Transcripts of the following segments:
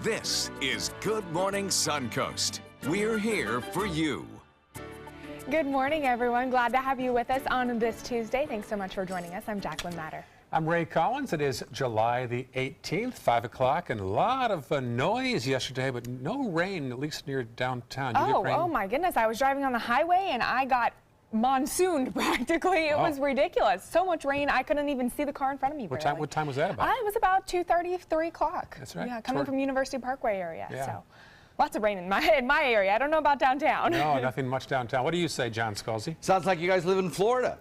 This is Good Morning Suncoast. We're here for you. Good morning, everyone. Glad to have you with us on this Tuesday. Thanks so much for joining us. I'm Jacqueline Matter. I'm Ray Collins. It is July the 18th, 5 o'clock, and a lot of noise yesterday, but no rain, at least near downtown. You get rain? Oh my goodness. I was driving on the highway and I got monsooned practically. It was ridiculous. So much rain, I couldn't even see the car in front of me. What time was that about? It was about 2:30, 3 o'clock. That's right. Yeah, coming from University Parkway area. Yeah. So lots of rain in my area. I don't know about downtown. No, nothing much downtown. What do you say, John Scalzi? Sounds like you guys live in Florida.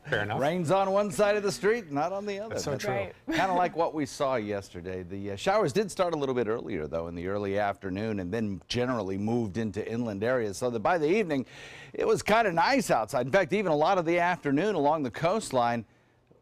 Fair enough. Rain's on one side of the street, not on the other. That's so true. Right. Kind of like what we saw yesterday. The showers did start a little bit earlier, though, in the early afternoon, and then generally moved into inland areas, so that by the evening, it was kind of nice outside. In fact, even a lot of the afternoon along the coastline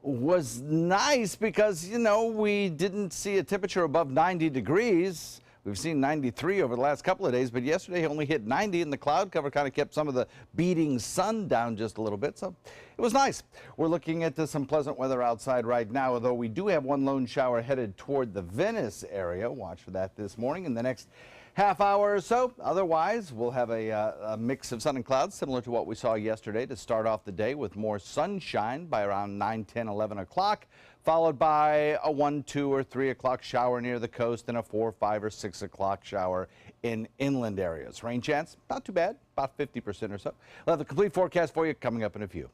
was nice because, you know, we didn't see a temperature above 90 degrees. We've seen 93 over the last couple of days, but yesterday only hit 90, and the cloud cover kind of kept some of the beating sun down just a little bit, so it was nice. We're looking at some pleasant weather outside right now, although we do have one lone shower headed toward the Venice area. Watch for that this morning in the next half hour or so. Otherwise, we'll have a mix of sun and clouds similar to what we saw yesterday to start off the day, with more sunshine by around 9, 10, 11 o'clock, followed by a 1, 2, or 3 o'clock shower near the coast and a 4, 5, or 6 o'clock shower in inland areas. Rain chance, not too bad, about 50% or so. We'll have the complete forecast for you coming up in a few.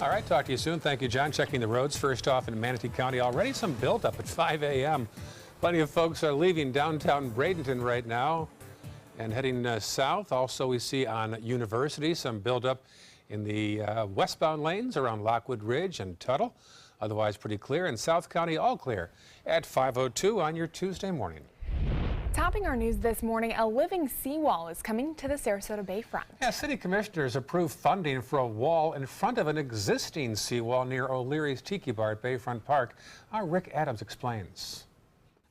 All right, talk to you soon. Thank you, John. Checking the roads first off in Manatee County. Already some buildup at 5 a.m. Plenty of folks are leaving downtown Bradenton right now and heading south. Also, we see on University some buildup in the westbound lanes around Lockwood Ridge and Tuttle. Otherwise pretty clear. In South County, all clear at 5:02 on your Tuesday morning. Topping our news this morning, a living seawall is coming to the Sarasota Bayfront. Yeah, city commissioners approved funding for a wall in front of an existing seawall near O'Leary's Tiki Bar at Bayfront Park. Our Rick Adams explains.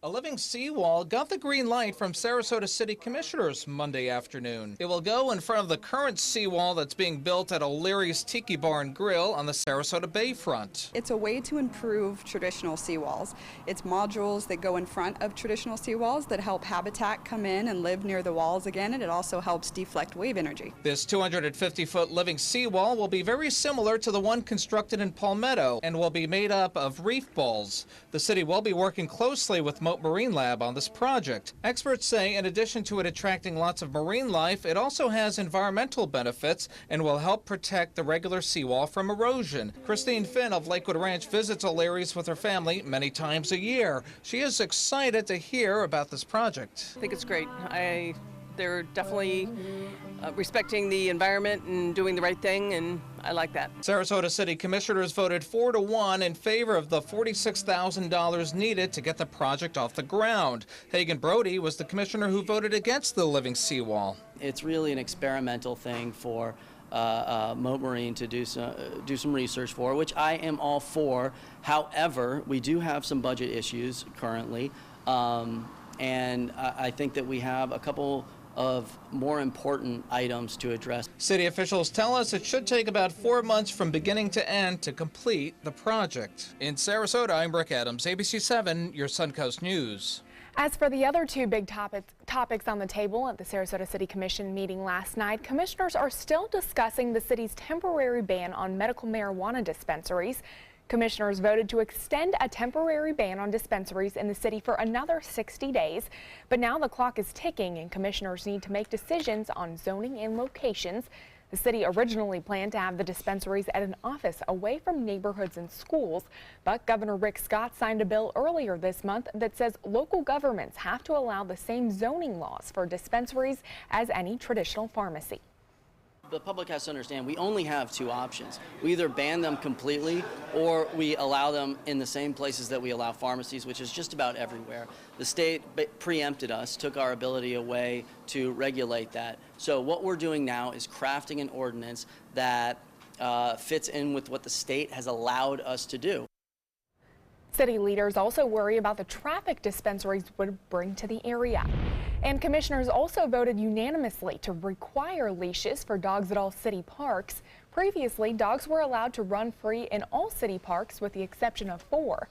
A living seawall got the green light from Sarasota City Commissioners Monday afternoon. It will go in front of the current seawall that's being built at O'Leary's Tiki Bar and Grill on the Sarasota Bayfront. It's a way to improve traditional seawalls. It's modules that go in front of traditional seawalls that help habitat come in and live near the walls again, and it also helps deflect wave energy. This 250-foot living seawall will be very similar to the one constructed in Palmetto and will be made up of reef balls. The city will be working closely with Marine Lab on this project. Experts say in addition to it attracting lots of marine life, it also has environmental benefits and will help protect the regular seawall from erosion. Christine Finn of Lakewood Ranch visits O'Leary's with her family many times a year. She is excited to hear about this project. I think it's great. They're definitely respecting the environment and doing the right thing, and I like that. Sarasota City Commissioners voted 4-1 in favor of the $46,000 needed to get the project off the ground. Hagan Brody was the commissioner who voted against the living seawall. It's really an experimental thing for Moat Marine to do some research for, which I am all for. However, we do have some budget issues currently, and I think that we have a couple of more important items to address. City officials tell us it should take about 4 months from beginning to end to complete the project. In Sarasota, I'm Rick Adams, ABC 7, your Suncoast News. As for the other two big topics on the table at the Sarasota City Commission meeting last night, commissioners are still discussing the city's temporary ban on medical marijuana dispensaries. Commissioners voted to extend a temporary ban on dispensaries in the city for another 60 days, but now the clock is ticking and commissioners need to make decisions on zoning and locations. The city originally planned to have the dispensaries at an office away from neighborhoods and schools, but Governor Rick Scott signed a bill earlier this month that says local governments have to allow the same zoning laws for dispensaries as any traditional pharmacy. The public has to understand we only have two options. We either ban them completely or we allow them in the same places that we allow pharmacies, which is just about everywhere. The state preempted us, took our ability away to regulate that. So what we're doing now is crafting an ordinance that fits in with what the state has allowed us to do. City leaders also worry about the traffic dispensaries would bring to the area. And commissioners also voted unanimously to require leashes for dogs at all city parks. Previously, dogs were allowed to run free in all city parks with the exception of 4.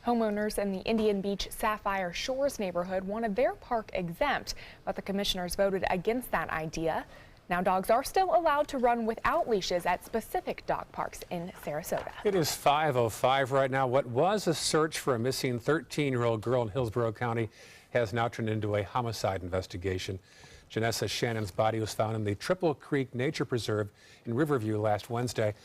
Homeowners in the Indian Beach Sapphire Shores neighborhood wanted their park exempt, but the commissioners voted against that idea. Now dogs are still allowed to run without leashes at specific dog parks in Sarasota. It is 5:05 right now. What was a search for a missing 13-year-old girl in Hillsborough County has now turned into a homicide investigation. Janessa Shannon's body was found in the Triple Creek Nature Preserve in Riverview last Wednesday.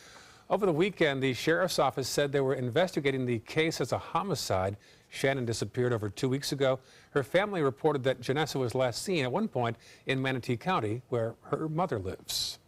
Over the weekend, the sheriff's office said they were investigating the case as a homicide. Shannon disappeared over 2 weeks ago. Her family reported that Janessa was last seen at one point in Manatee County, where her mother lives.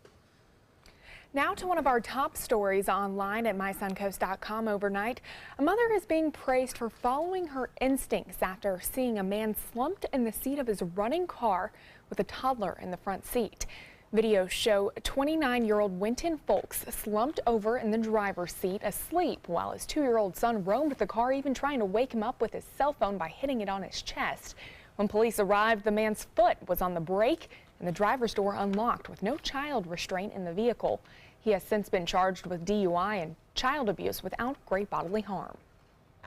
Now to one of our top stories online at mysuncoast.com overnight. A mother is being praised for following her instincts after seeing a man slumped in the seat of his running car with a toddler in the front seat. Videos show 29-year-old Winton Folks slumped over in the driver's seat asleep while his 2-year-old son roamed the car, even trying to wake him up with his cell phone by hitting it on his chest. When police arrived, the man's foot was on the brake and the driver's door unlocked with no child restraint in the vehicle. He has since been charged with DUI and child abuse without great bodily harm.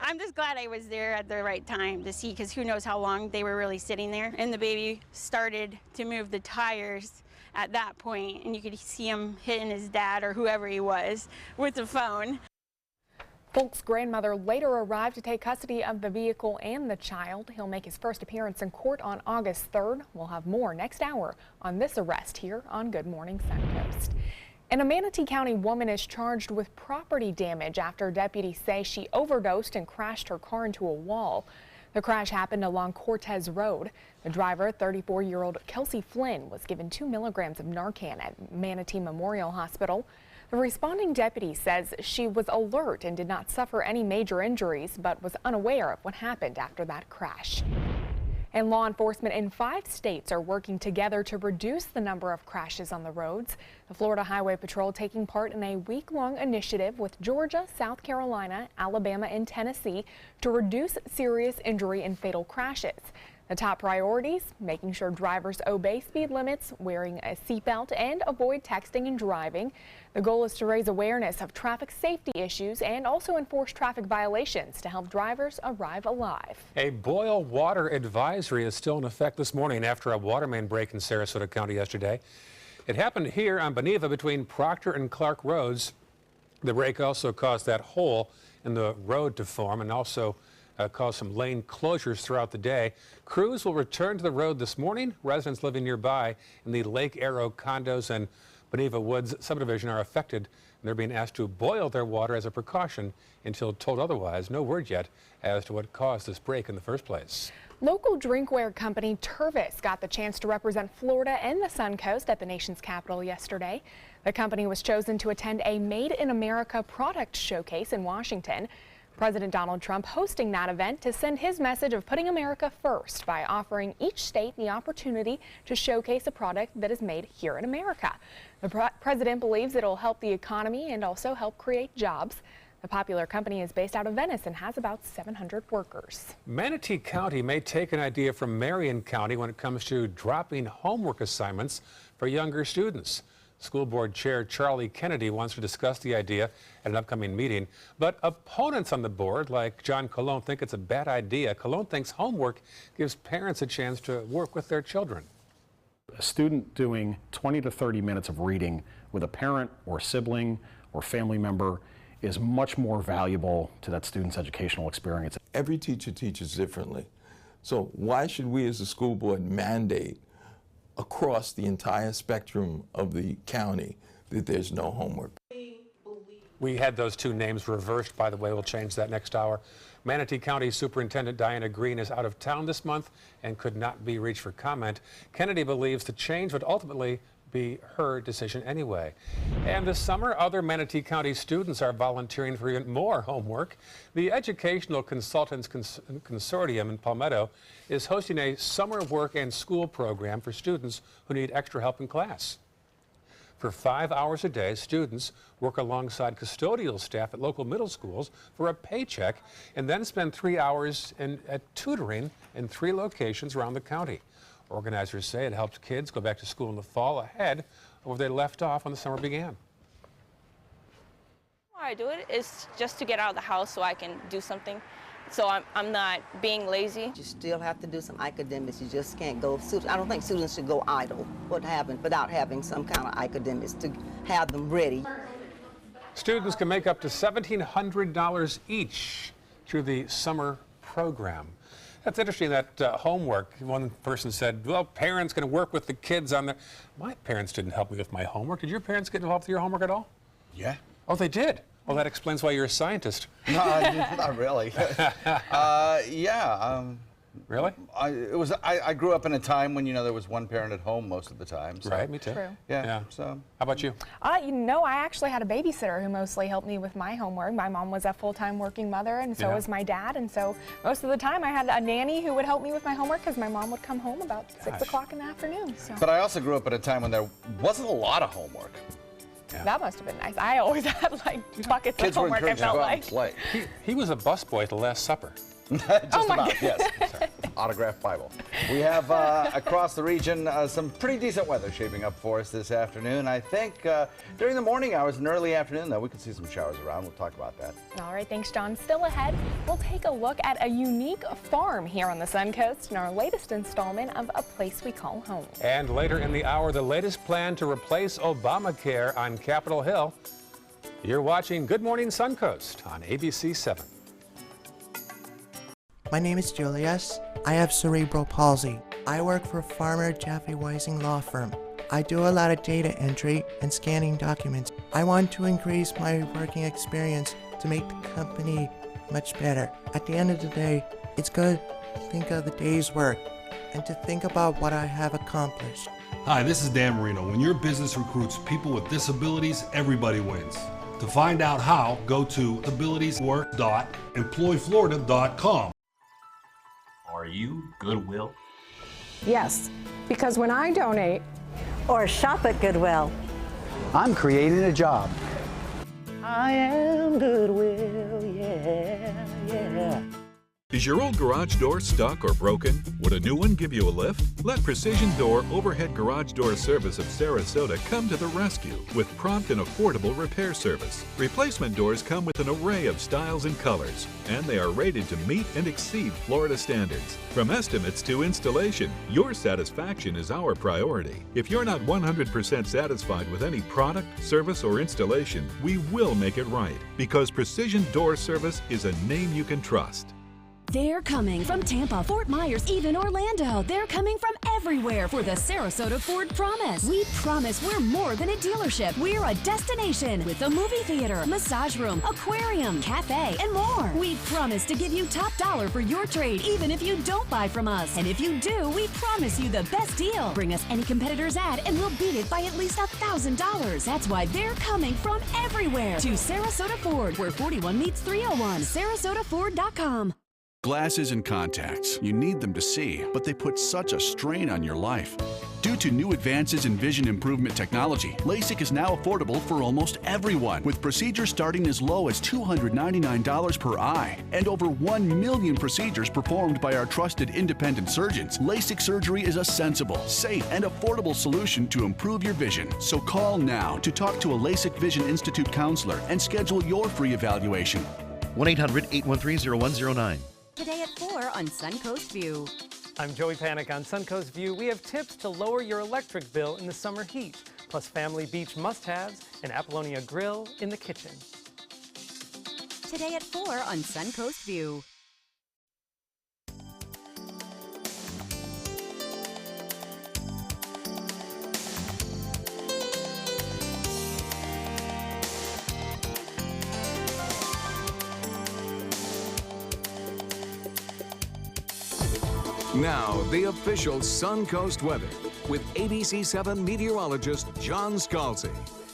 I'm just glad I was there at the right time to see, because who knows how long they were really sitting there. And the baby started to move the tires at that point, and you could see him hitting his dad or whoever he was with the phone. Folks' grandmother later arrived to take custody of the vehicle and the child. He'll make his first appearance in court on August 3rd. We'll have more next hour on this arrest here on Good Morning Suncoast. And a Manatee County woman is charged with property damage after deputies say she overdosed and crashed her car into a wall. The crash happened along Cortez Road. The driver, 34-year-old Kelsey Flynn, was given 2 milligrams of Narcan at Manatee Memorial Hospital. The responding deputy says she was alert and did not suffer any major injuries, but was unaware of what happened after that crash. And law enforcement in 5 states are working together to reduce the number of crashes on the roads. The Florida Highway Patrol taking part in a week-long initiative with Georgia, South Carolina, Alabama, and Tennessee to reduce serious injury and fatal crashes. The top priorities: making sure drivers obey speed limits, wearing a seatbelt, and avoid texting and driving. The goal is to raise awareness of traffic safety issues and also enforce traffic violations to help drivers arrive alive. A boil water advisory is still in effect this morning after a water main break in Sarasota County yesterday. It happened here on Beneva between Proctor and Clark Roads. The break also caused that hole in the road to form and also caused some lane closures throughout the day. Crews will return to the road this morning. Residents living nearby in the Lake Arrow condos and Beneva Woods subdivision are affected, and they're being asked to boil their water as a precaution until told otherwise. No word yet as to what caused this break in the first place. Local drinkware company Tervis got the chance to represent Florida and the Suncoast at the nation's capital yesterday. The company was chosen to attend a Made in America product showcase in Washington. President Donald Trump hosting that event to send his message of putting America first by offering each state the opportunity to showcase a product that is made here in America. The president believes it'll help the economy and also help create jobs. The popular company is based out of Venice and has about 700 workers. Manatee County may take an idea from Marion County when it comes to dropping homework assignments for younger students. School Board Chair Charlie Kennedy wants to discuss the idea at an upcoming meeting, but opponents on the board, like John Colon, think it's a bad idea. Colon thinks homework gives parents a chance to work with their children. A student doing 20 to 30 minutes of reading with a parent or sibling or family member is much more valuable to that student's educational experience. Every teacher teaches differently. So why should we as a school board mandate across the entire spectrum of the county that there's no homework? We had those 2 names reversed, by the way. We'll change that next hour. Manatee County Superintendent Diana Green is out of town this month and could not be reached for comment. Kennedy believes the change would ultimately be her decision anyway. And this summer, other Manatee County students are volunteering for even more homework. The Educational Consultants Consortium in Palmetto is hosting a summer work and school program for students who need extra help in class. For 5 hours a day, students work alongside custodial staff at local middle schools for a paycheck and then spend 3 hours at tutoring in 3 locations around the county. Organizers say it helps kids go back to school in the fall ahead of where they left off when the summer began. Why I do it is just to get out of the house so I can do something so I'm not being lazy. You still have to do some academics. You just can't go. I don't think students should go idle without having some kind of academics to have them ready. Students can make up to $1,700 each through the summer program. That's interesting, that homework. One person said, well, parents can work with the kids on their... My parents didn't help me with my homework. Did your parents get involved with your homework at all? Yeah. Oh, they did? Well, that explains why you're a scientist. No, not really. Yeah. Really? I grew up in a time when, there was one parent at home most of the time. So. Right, me too. True. Yeah. So. How about you? I actually had a babysitter who mostly helped me with my homework. My mom was a full-time working mother, and so was my dad. And so most of the time I had a nanny who would help me with my homework because my mom would come home about 6 o'clock in the afternoon. So. But I also grew up at a time when there wasn't a lot of homework. Yeah. That must have been nice. I always had buckets of homework, I felt like. Play. He was a busboy at the Last Supper. Just about, yes. Sorry. Autographed Bible. We have across the region some pretty decent weather shaping up for us this afternoon. I think during the morning hours and early afternoon, though, we could see some showers around. We'll talk about that. All right, thanks, John. Still ahead, we'll take a look at a unique farm here on the Suncoast in our latest installment of A Place We Call Home. And later in the hour, the latest plan to replace Obamacare on Capitol Hill. You're watching Good Morning Suncoast on ABC 7. My name is Julius. I have cerebral palsy. I work for Farmer Jeffrey Weising Law Firm. I do a lot of data entry and scanning documents. I want to increase my working experience to make the company much better. At the end of the day, it's good to think of the day's work and to think about what I have accomplished. Hi, this is Dan Marino. When your business recruits people with disabilities, everybody wins. To find out how, go to abilitieswork.employflorida.com. Are you Goodwill? Yes, because when I donate or shop at Goodwill, I'm creating a job. I am Goodwill, yeah, yeah. Is your old garage door stuck or broken? Would a new one give you a lift? Let Precision Door Overhead Garage Door Service of Sarasota come to the rescue with prompt and affordable repair service. Replacement doors come with an array of styles and colors, and they are rated to meet and exceed Florida standards. From estimates to installation, your satisfaction is our priority. If you're not 100% satisfied with any product, service, or installation, we will make it right, because Precision Door Service is a name you can trust. They're coming from Tampa, Fort Myers, even Orlando. They're coming from everywhere for the Sarasota Ford Promise. We promise we're more than a dealership. We're a destination with a movie theater, massage room, aquarium, cafe, and more. We promise to give you top dollar for your trade, even if you don't buy from us. And if you do, we promise you the best deal. Bring us any competitor's ad and we'll beat it by at least $1,000. That's why they're coming from everywhere to Sarasota Ford, where 41 meets 301. SarasotaFord.com. Glasses and contacts. You need them to see, but they put such a strain on your life. Due to new advances in vision improvement technology, LASIK is now affordable for almost everyone, with procedures starting as low as $299 per eye, and over 1 million procedures performed by our trusted independent surgeons. LASIK surgery is a sensible, safe, and affordable solution to improve your vision. So call now to talk to a LASIK Vision Institute counselor and schedule your free evaluation. 1-800-813-0109. Today at 4 on Suncoast View. I'm Joey Panic on Suncoast View. We have tips to lower your electric bill in the summer heat, plus family beach must-haves and Apollonia Grill in the kitchen. Today at 4 on Suncoast View. Now, the official Suncoast weather with ABC7 meteorologist John Scalzi.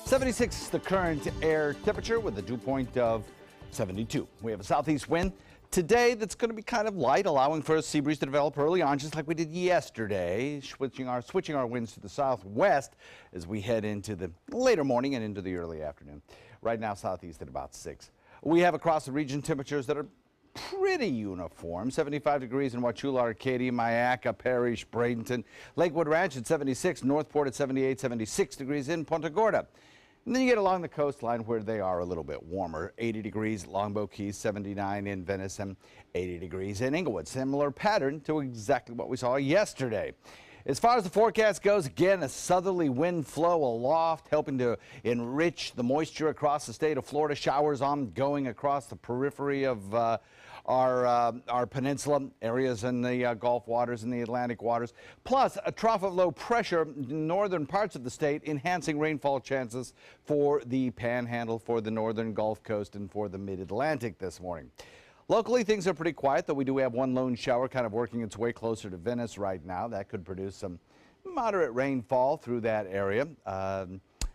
76 the current air temperature with a dew point of 72. We have a southeast wind today that's going to be kind of light, allowing for a sea breeze to develop early on, just like we did yesterday, switching our winds to the southwest as we head into the later morning and into the early afternoon. Right now, southeast at about 6. We have across the region temperatures that are pretty uniform. 75 degrees in Wauchula, Arcadia, Mayaca, Parrish, Bradenton, Lakewood Ranch at 76, Northport at 78, 76 degrees in Punta Gorda. And then you get along the coastline where they are a little bit warmer. 80 degrees at Longboat Key, 79 in Venice, and 80 degrees in Inglewood. Similar pattern to exactly what we saw yesterday. As far as the forecast goes, again, a southerly wind flow aloft, helping to enrich the moisture across the state of Florida. Showers ongoing across the periphery of our peninsula, areas in the Gulf waters and the Atlantic waters, plus a trough of low pressure in northern parts of the state, enhancing rainfall chances for the Panhandle, for the northern Gulf Coast, and for the mid-Atlantic this morning. Locally, things are pretty quiet, though we do have one lone shower kind of working its way closer to Venice right now. That could produce some moderate rainfall through that area.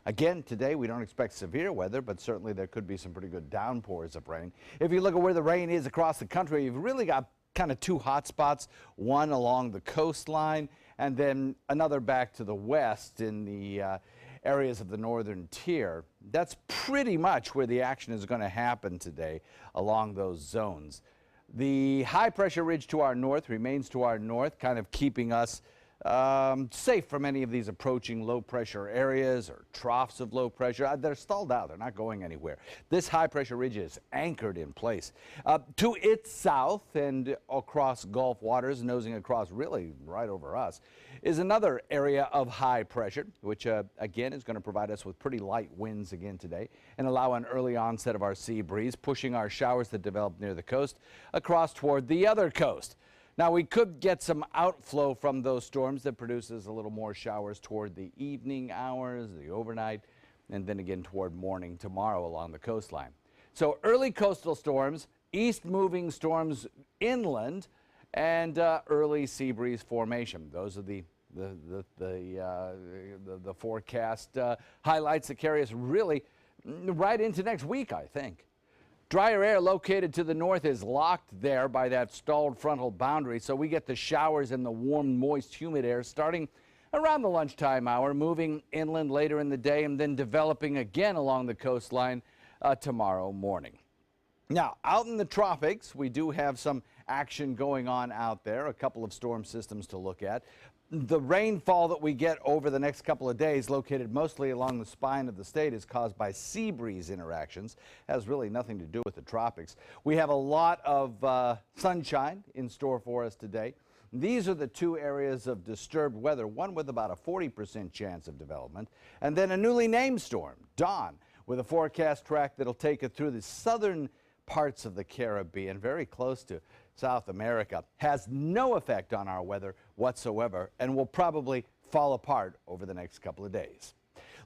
Again, today we don't expect severe weather, but certainly there could be some pretty good downpours of rain. If you look at where the rain is across the country, you've really got kind of two hot spots, one along the coastline and then another back to the west in the areas of the northern tier. That's pretty much where the action is going to happen today along those zones. The high pressure ridge to our north remains to our north, kind of keeping us safe from any of these approaching low pressure areas or troughs of low pressure. They're stalled out. They're not going anywhere. This high pressure ridge is anchored in place. To its south and across Gulf waters, nosing across really right over us, is another area of high pressure, which again is going to provide us with pretty light winds again today and allow an early onset of our sea breeze, pushing our showers that develop near the coast across toward the other coast. Now, we could get some outflow from those storms that produces a little more showers toward the evening hours, the overnight, and then again toward morning tomorrow along the coastline. So early coastal storms, east-moving storms inland, and early sea breeze formation. Those are the forecast highlights that carry us really right into next week, I think. Drier air located to the north is locked there by that stalled frontal boundary, so we get the showers and the warm, moist, humid air starting around the lunchtime hour, moving inland later in the day, and then developing again along the coastline tomorrow morning. Now, out in the tropics, we do have some action going on out there, a couple of storm systems to look at. The rainfall that we get over the next couple of days, located mostly along the spine of the state, is caused by sea breeze interactions. Has really nothing to do with the tropics. We have a lot of sunshine in store for us today. These are the two areas of disturbed weather, one with about a 40% chance of development, and then a newly named storm, Dawn, with a forecast track that'll take it through the southern parts of the Caribbean, very close to South America. Has no effect on our weather whatsoever and will probably fall apart over the next couple of days.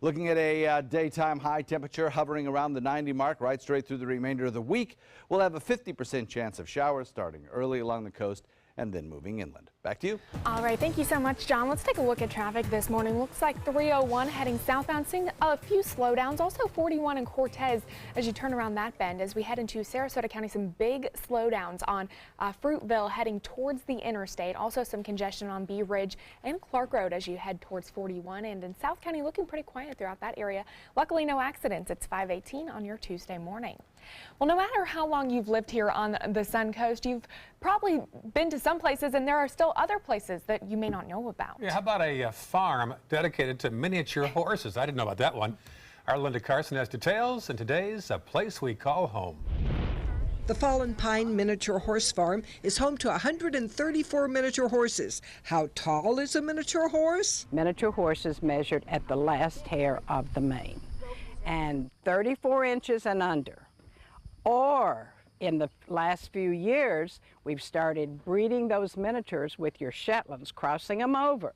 Looking at a daytime high temperature hovering around the 90 mark right straight through the remainder of the week. We'll have a 50% chance of showers starting early along the coast and then moving inland. Back to you. All right, thank you so much, John. Let's take a look at traffic this morning. Looks like 301 heading southbound, seeing a few slowdowns. Also 41 in Cortez as you turn around that bend. As we head into Sarasota County, some big slowdowns on Fruitville heading towards the interstate. Also some congestion on Bee Ridge and Clark Road as you head towards 41. And in South County, looking pretty quiet throughout that area. Luckily, no accidents. It's 5:18 on your Tuesday morning. Well, no matter how long you've lived here on the Suncoast, you've probably been to some places, and there are still other places that you may not know about. Yeah, how about a farm dedicated to miniature horses? I didn't know about that one. Our Linda Carson has details, and today's A Place We Call Home. The Fallen Pine Miniature Horse Farm is home to 134 miniature horses. How tall is a miniature horse? Miniature horses measured at the last hair of the mane, and 34 inches and under. Or in the last few years, we've started breeding those miniatures with your Shetlands, crossing them over.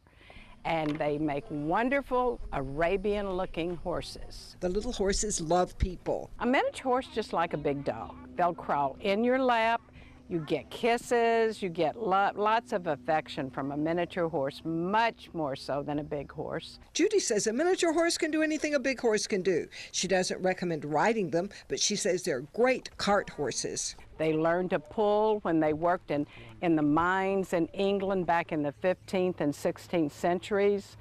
And they make wonderful Arabian-looking horses. The little horses love people. A miniature horse just like a big dog. They'll crawl in your lap. You get kisses, you get lots of affection from a miniature horse, much more so than a big horse. Judy says a miniature horse can do anything a big horse can do. She doesn't recommend riding them, but she says they're great cart horses. They learned to pull when they worked in the mines in England back in the 15th and 16th centuries,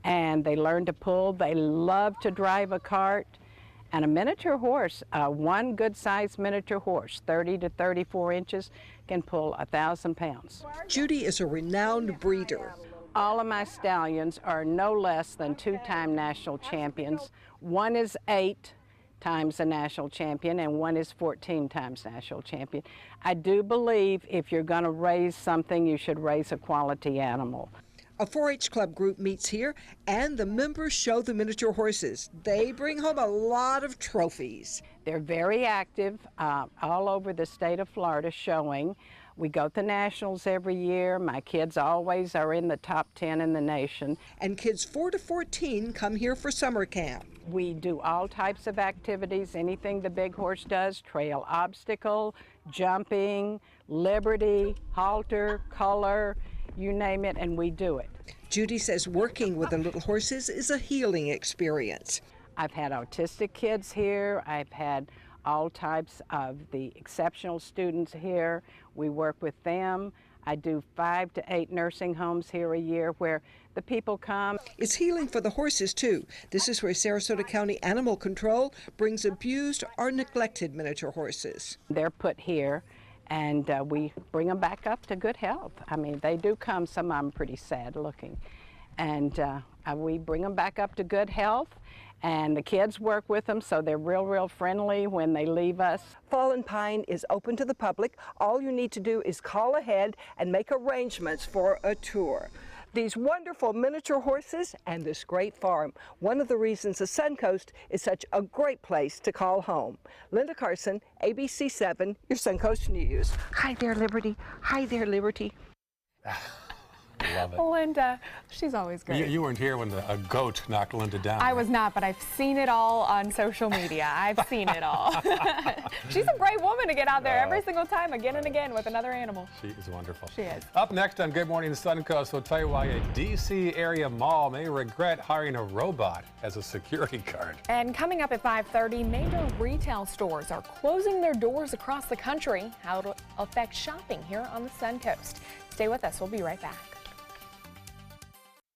and they learned to pull. They love to drive a cart. And a miniature horse, one good-sized miniature horse, 30 to 34 inches, can pull 1,000 pounds. Judy is a renowned breeder. All of my stallions are no less than 2-time national champions. One is 8 times a national champion and one is 14 times national champion. I do believe if you're going to raise something, you should raise a quality animal. A 4-H club group meets here, and the members show the miniature horses. They bring home a lot of trophies. They're very active all over the state of Florida showing. We go to nationals every year. My kids always are in the top 10 in the nation. And kids 4 to 14 come here for summer camp. We do all types of activities, anything the big horse does, trail obstacle, jumping, liberty, halter, color, you name it, and we do it. Judy says working with the little horses is a healing experience. I've had autistic kids here. I've had all types of the exceptional students here. We work with them. I do 5 to 8 nursing homes here a year where the people come. It's healing for the horses, too. This is where Sarasota County Animal Control brings abused or neglected miniature horses. They're put here, and we bring them back up to good health. I mean, they do come, some of them pretty sad looking. And we bring them back up to good health. And the kids work with them, so they're real friendly when they leave us. Fallen Pine is open to the public. All you need to do is call ahead and make arrangements for a tour. These wonderful miniature horses and this great farm, one of the reasons the Suncoast is such a great place to call home. Linda Carson, ABC 7, your Suncoast News. Hi there, Liberty. Hi there, Liberty. Love it. Linda, she's always great. You weren't here when a goat knocked Linda down. I was not, but I've seen it all on social media. I've seen it all. She's a brave woman to get out there every single time, again and again, with another animal. She is wonderful. She is. Up next on Good Morning Suncoast, we'll tell you why a D.C. area mall may regret hiring a robot as a security guard. And coming up at 5:30, major retail stores are closing their doors across the country. How it'll affect shopping here on the Suncoast. Stay with us. We'll be right back.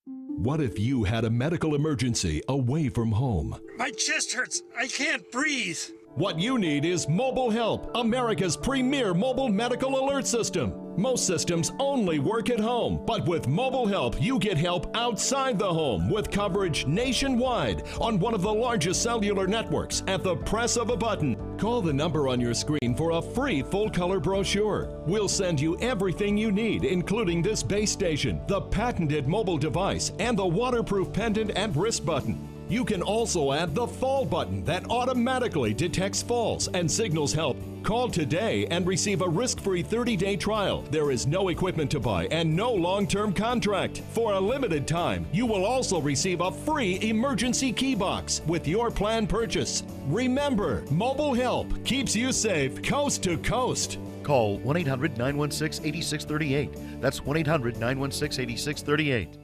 What if you had a medical emergency away from home? My chest hurts. I can't breathe. What you need is Mobile Help, America's premier mobile medical alert system. Most systems only work at home, but with Mobile Help, you get help outside the home with coverage nationwide on one of the largest cellular networks at the press of a button. Call the number on your screen for a free full-color brochure. We'll send you everything you need, including this base station, the patented mobile device, and the waterproof pendant and wrist button. You can also add the fall button that automatically detects falls and signals help. Call today and receive a risk-free 30-day trial. There is no equipment to buy and no long-term contract. For a limited time, you will also receive a free emergency key box with your plan purchase. Remember, Mobile Help keeps you safe coast to coast. Call 1-800-916-8638. That's 1-800-916-8638.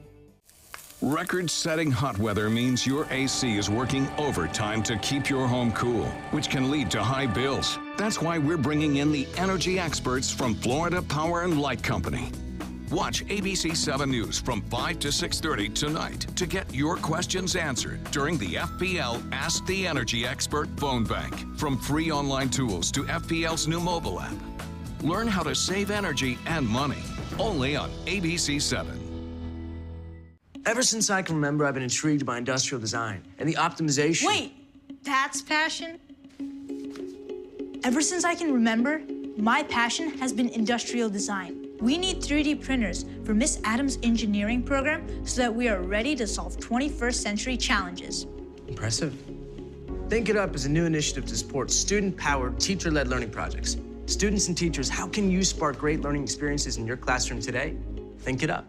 Record-setting hot weather means your AC is working overtime to keep your home cool, which can lead to high bills. That's why we're bringing in the energy experts from Florida Power and Light Company. Watch ABC 7 News from 5 to 6:30 tonight to get your questions answered during the FPL Ask the Energy Expert phone bank. From free online tools to FPL's new mobile app. Learn how to save energy and money, only on ABC 7. Ever since I can remember, I've been intrigued by industrial design and the optimization. Wait, that's passion? Ever since I can remember, my passion has been industrial design. We need 3D printers for Miss Adams' engineering program so that we are ready to solve 21st century challenges. Impressive. Think It Up is a new initiative to support student-powered, teacher-led learning projects. Students and teachers, how can you spark great learning experiences in your classroom today? Think It Up.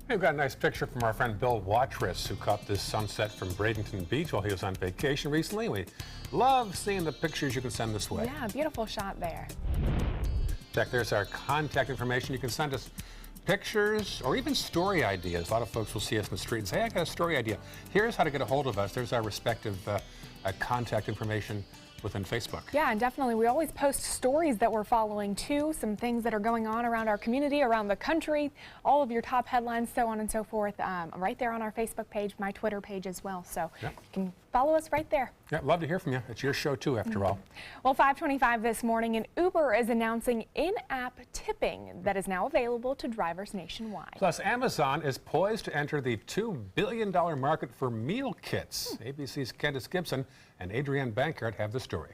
We've got a nice picture from our friend Bill Watrous, who caught this sunset from Bradenton Beach while he was on vacation recently. We love seeing the pictures you can send this way. Yeah, beautiful shot there. Check, there's our contact information. You can send us pictures or even story ideas. A lot of folks will see us in the street and say, hey, I got a story idea. Here's how to get a hold of us. There's our respective contact information within Facebook. Yeah, and definitely we always post stories that we're following too, some things that are going on around our community, around the country, all of your top headlines, so on and so forth, right there on our Facebook page, my Twitter page as well. So you can follow us right there. Yeah, love to hear from you. It's your show too, after all. Well, 5:25 this morning, and Uber is announcing in-app tipping that is now available to drivers nationwide. Plus, Amazon is poised to enter the $2 billion market for meal kits. ABC's Candace Gibson and Adrienne Bankert have the story.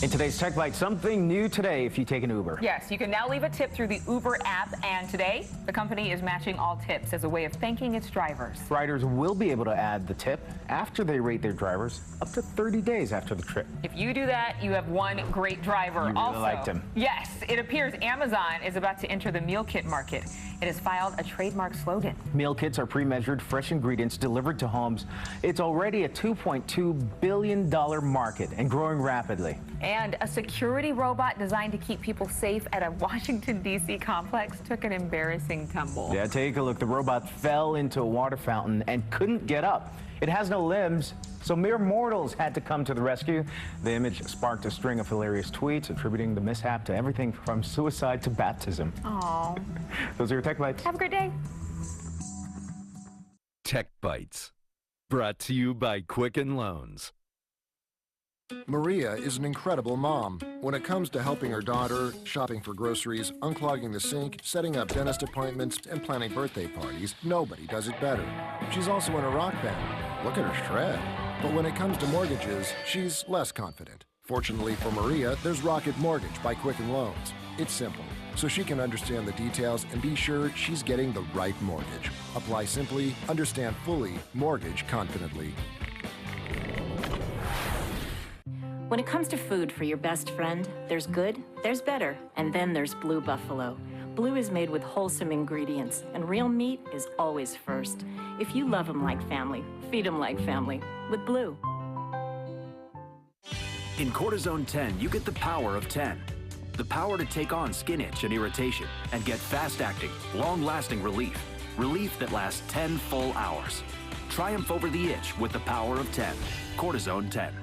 In today's Tech Bite, something new today if you take an Uber. Yes, you can now leave a tip through the Uber app, and today the company is matching all tips as a way of thanking its drivers. Riders will be able to add the tip after they rate their drivers up to 30 days after the trip. If you do that, you have one great driver. You really liked him. Yes, it appears Amazon is about to enter the meal kit market. It has filed a trademark slogan. Meal kits are pre-measured, fresh ingredients delivered to homes. It's already a $2.2 billion market and growing rapidly. And a security robot designed to keep people safe at a Washington, D.C. complex took an embarrassing tumble. Yeah, take a look. The robot fell into a water fountain and couldn't get up. It has no limbs, so mere mortals had to come to the rescue. The image sparked a string of hilarious tweets attributing the mishap to everything from suicide to baptism. Aww. Those are your Tech Bites. Have a great day. Tech Bites, brought to you by Quicken Loans. Maria is an incredible mom. When it comes to helping her daughter, shopping for groceries, unclogging the sink, setting up dentist appointments, and planning birthday parties, nobody does it better. She's also in a rock band. Look at her shred. But when it comes to mortgages, she's less confident. Fortunately for Maria, there's Rocket Mortgage by Quicken Loans. It's simple, so she can understand the details and be sure she's getting the right mortgage. Apply simply, understand fully, mortgage confidently. When it comes to food for your best friend, there's good, there's better, and then there's Blue Buffalo. Blue is made with wholesome ingredients, and real meat is always first. If you love them like family, feed them like family with Blue. In Cortisone 10, you get the power of 10. The power to take on skin itch and irritation and get fast-acting, long-lasting relief. Relief that lasts 10 full hours. Triumph over the itch with the power of 10. Cortisone 10.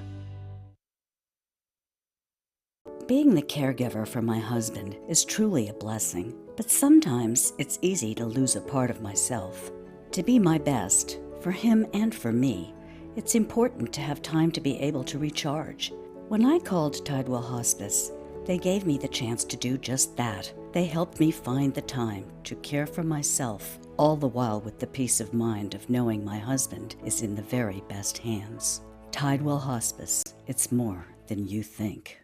Being the caregiver for my husband is truly a blessing, but sometimes it's easy to lose a part of myself. To be my best, for him and for me, it's important to have time to be able to recharge. When I called Tidewell Hospice, they gave me the chance to do just that. They helped me find the time to care for myself, all the while with the peace of mind of knowing my husband is in the very best hands. Tidewell Hospice, it's more than you think.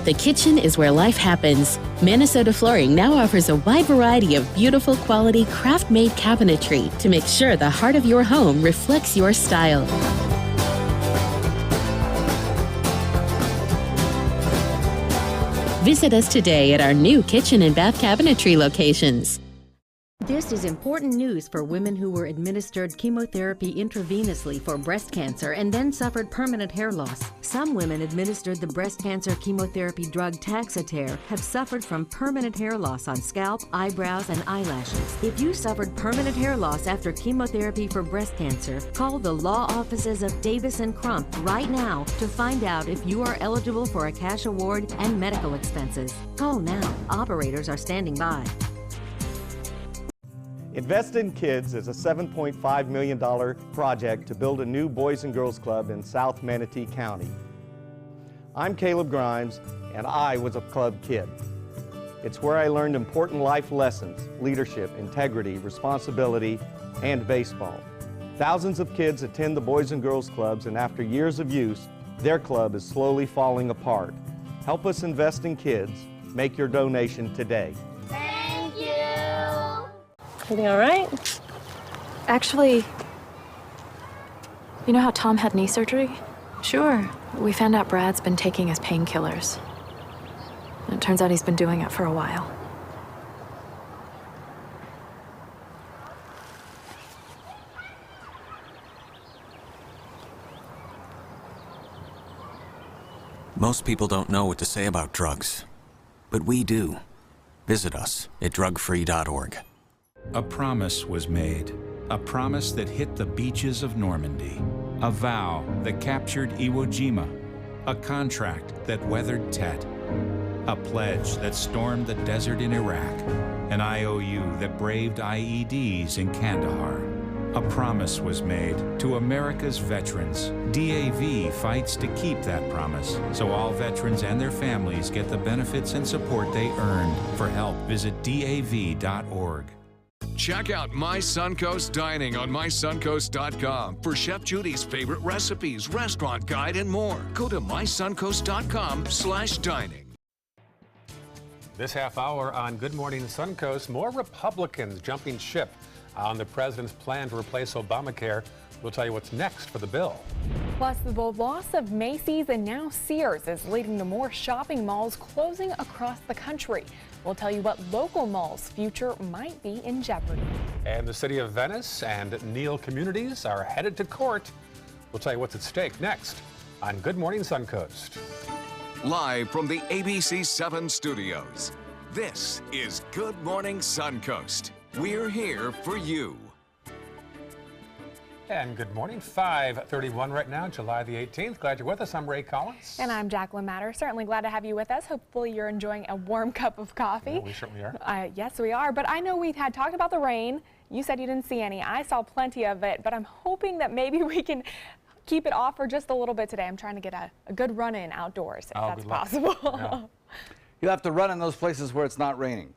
The kitchen is where life happens. Minnesota Flooring now offers a wide variety of beautiful quality craft-made cabinetry to make sure the heart of your home reflects your style. Visit us today at our new kitchen and bath cabinetry locations. This is important news for women who were administered chemotherapy intravenously for breast cancer and then suffered permanent hair loss. Some women administered the breast cancer chemotherapy drug Taxotere have suffered from permanent hair loss on scalp, eyebrows, and eyelashes. If you suffered permanent hair loss after chemotherapy for breast cancer, call the law offices of Davis & Crump right now to find out if you are eligible for a cash award and medical expenses. Call now. Operators are standing by. Invest in Kids is a $7.5 million project to build a new Boys and Girls Club in South Manatee County. I'm Caleb Grimes, and I was a club kid. It's where I learned important life lessons, leadership, integrity, responsibility, and baseball. Thousands of kids attend the Boys and Girls Clubs, and after years of use, their club is slowly falling apart. Help us invest in kids. Make your donation today. Everything all right? Actually, you know how Tom had knee surgery? Sure. We found out Brad's been taking his painkillers. And it turns out he's been doing it for a while. Most people don't know what to say about drugs, but we do. Visit us at drugfree.org. A promise was made, a promise that hit the beaches of Normandy, a vow that captured Iwo Jima, a contract that weathered Tet, a pledge that stormed the desert in Iraq, an IOU that braved IEDs in Kandahar. A promise was made to America's veterans. DAV fights to keep that promise, so all veterans and their families get the benefits and support they earned. For help, visit DAV.org. Check out My Suncoast Dining on mysuncoast.com for Chef Judy's favorite recipes, restaurant guide, and more. Go to mysuncoast.com/dining. This half hour on Good Morning Suncoast, more Republicans jumping ship on the president's plan to replace Obamacare. We'll tell you what's next for the bill. Plus, the loss of Macy's and now Sears is leading to more shopping malls closing across the country. We'll tell you what local malls' future might be in jeopardy. And the city of Venice and Neal communities are headed to court. We'll tell you what's at stake next on Good Morning Suncoast. Live from the ABC 7 studios, this is Good Morning Suncoast. We're here for you. And good morning, 5:31 right now, July the 18th. Glad you're with us. I'm Ray Collins. And I'm Jacqueline Matter. Certainly glad to have you with us. Hopefully you're enjoying a warm cup of coffee. Yeah, we certainly are. Yes, we are. But I know we had talked about the rain. You said you didn't see any. I saw plenty of it, but I'm hoping that maybe we can keep it off for just a little bit today. I'm trying to get a good run in outdoors, if that's possible. Yeah. You'll have to run in those places where it's not raining.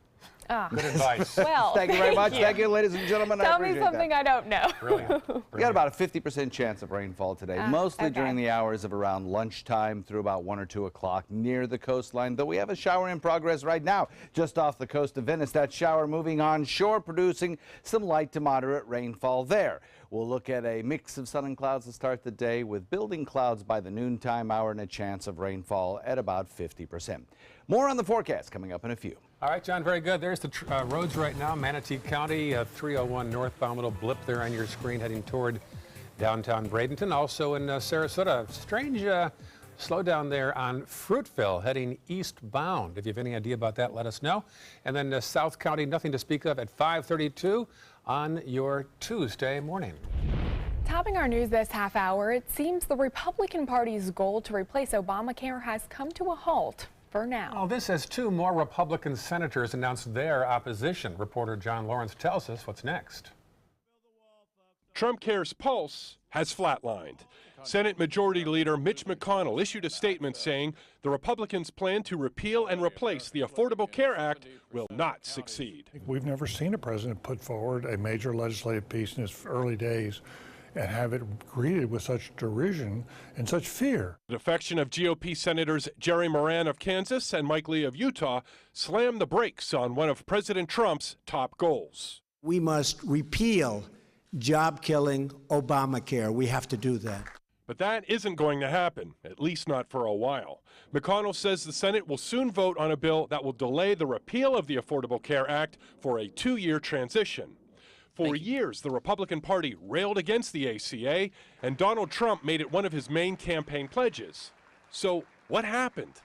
Good advice. Well, thank you very much. Thank you, ladies and gentlemen. Tell me something I don't know. Brilliant. We got about a 50% chance of rainfall today, mostly during the hours of around lunchtime through about 1 or 2 o'clock near the coastline, though we have a shower in progress right now just off the coast of Venice. That shower moving on shore, producing some light to moderate rainfall there. We'll look at a mix of sun and clouds to start the day with building clouds by the noontime hour and a chance of rainfall at about 50%. More on the forecast coming up in a few. All right, John, very good. There's the roads right now. Manatee County, 301 northbound, little blip there on your screen heading toward downtown Bradenton. Also in Sarasota, strange slowdown there on Fruitville heading eastbound. If you have any idea about that, let us know. And then South County, nothing to speak of at 5:32 on your Tuesday morning. Topping our news this half hour, it seems the Republican Party's goal to replace Obamacare has come to a halt. For now. Well, this as 2 more Republican senators announced their opposition. Reporter John Lawrence tells us what's next. Trump Care's pulse has flatlined. Senate Majority Leader Mitch McConnell issued a statement saying the Republicans' plan to repeal and replace the Affordable Care Act will not succeed. We've never seen a president put forward a major legislative piece in his early days and have it greeted with such derision and such fear. The defection of GOP Senators Jerry Moran of Kansas and Mike Lee of Utah slammed the brakes on one of President Trump's top goals. We must repeal job-killing Obamacare. We have to do that. But that isn't going to happen, at least not for a while. McConnell says the Senate will soon vote on a bill that will delay the repeal of the Affordable Care Act for a 2-year transition. For years, the Republican Party railed against the ACA, and Donald Trump made it one of his main campaign pledges. So what happened?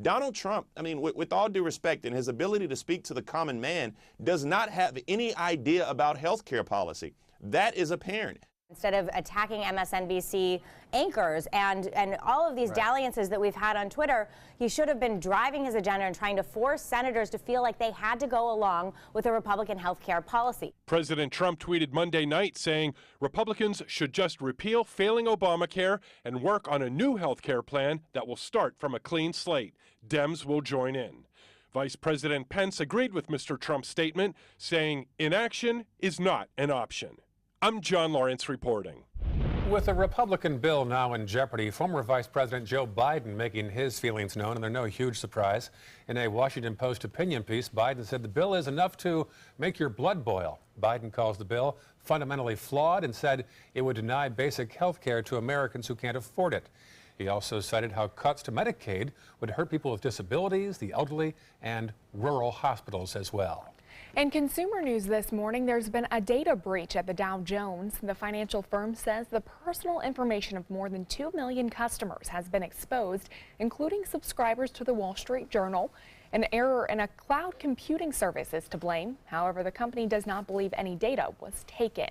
Donald Trump, I mean, with all due respect, and his ability to speak to the common man, does not have any idea about health care policy. That is apparent. Instead of attacking MSNBC anchors and all of these dalliances that we've had on Twitter, he should have been driving his agenda and trying to force senators to feel like they had to go along with a Republican health care policy. President Trump tweeted Monday night saying Republicans should just repeal failing Obamacare and work on a new health care plan that will start from a clean slate. Dems will join in. Vice President Pence agreed with Mr. Trump's statement, saying inaction is not an option. I'm John Lawrence reporting. With a Republican bill now in jeopardy, former Vice President Joe Biden making his feelings known, and they're no huge surprise. In a Washington Post opinion piece, Biden said the bill is enough to make your blood boil. Biden calls the bill fundamentally flawed and said it would deny basic health care to Americans who can't afford it. He also cited how cuts to Medicaid would hurt people with disabilities, the elderly, and rural hospitals as well. In consumer news this morning, there's been a data breach at the Dow Jones. The financial firm says the personal information of more than 2 million customers has been exposed, including subscribers to the Wall Street Journal. An error in a cloud computing service is to blame. However, the company does not believe any data was taken.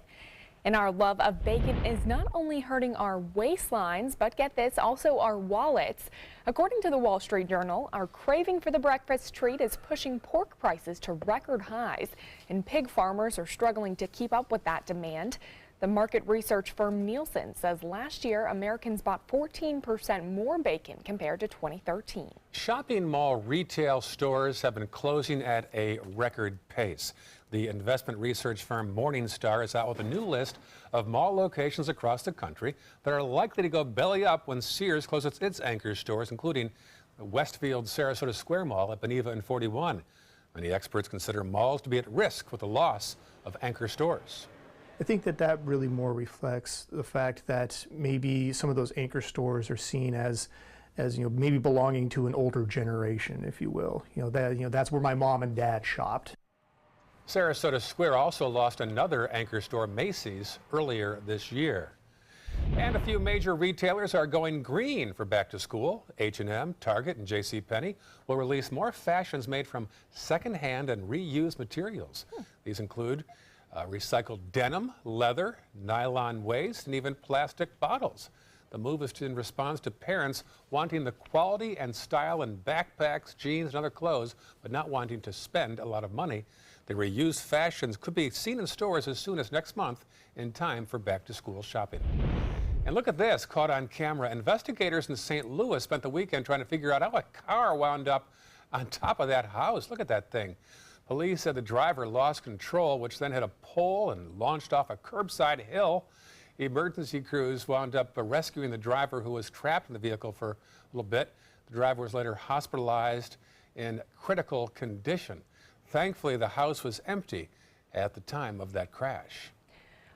And our love of bacon is not only hurting our waistlines, but get this, also our wallets. According to the Wall Street Journal, our craving for the breakfast treat is pushing pork prices to record highs, and pig farmers are struggling to keep up with that demand. The market research firm Nielsen says last year Americans bought 14% more bacon compared to 2013. Shopping mall retail stores have been closing at a record pace. The investment research firm Morningstar is out with a new list of mall locations across the country that are likely to go belly up when Sears closes its anchor stores, including the Westfield Sarasota Square Mall at Beneva and 41. Many experts consider malls to be at risk with the loss of anchor stores. I think that really more reflects the fact that maybe some of those anchor stores are seen as maybe belonging to an older generation, if you will. That's where my mom and dad shopped. Sarasota Square also lost another anchor store, Macy's, earlier this year. And a few major retailers are going green for back to school. H&M, Target, and JCPenney will release more fashions made from secondhand and reused materials. These include recycled denim, leather, nylon waste, and even plastic bottles. The move is in response to parents wanting the quality and style in backpacks, jeans, and other clothes, but not wanting to spend a lot of money. The reused fashions could be seen in stores as soon as next month in time for back-to-school shopping. And look at this, caught on camera. Investigators in St. Louis spent the weekend trying to figure out how a car wound up on top of that house. Look at that thing. Police said the driver lost control, which then hit a pole and launched off a curbside hill. Emergency crews wound up rescuing the driver, who was trapped in the vehicle for a little bit. The driver was later hospitalized in critical condition. Thankfully, the house was empty at the time of that crash.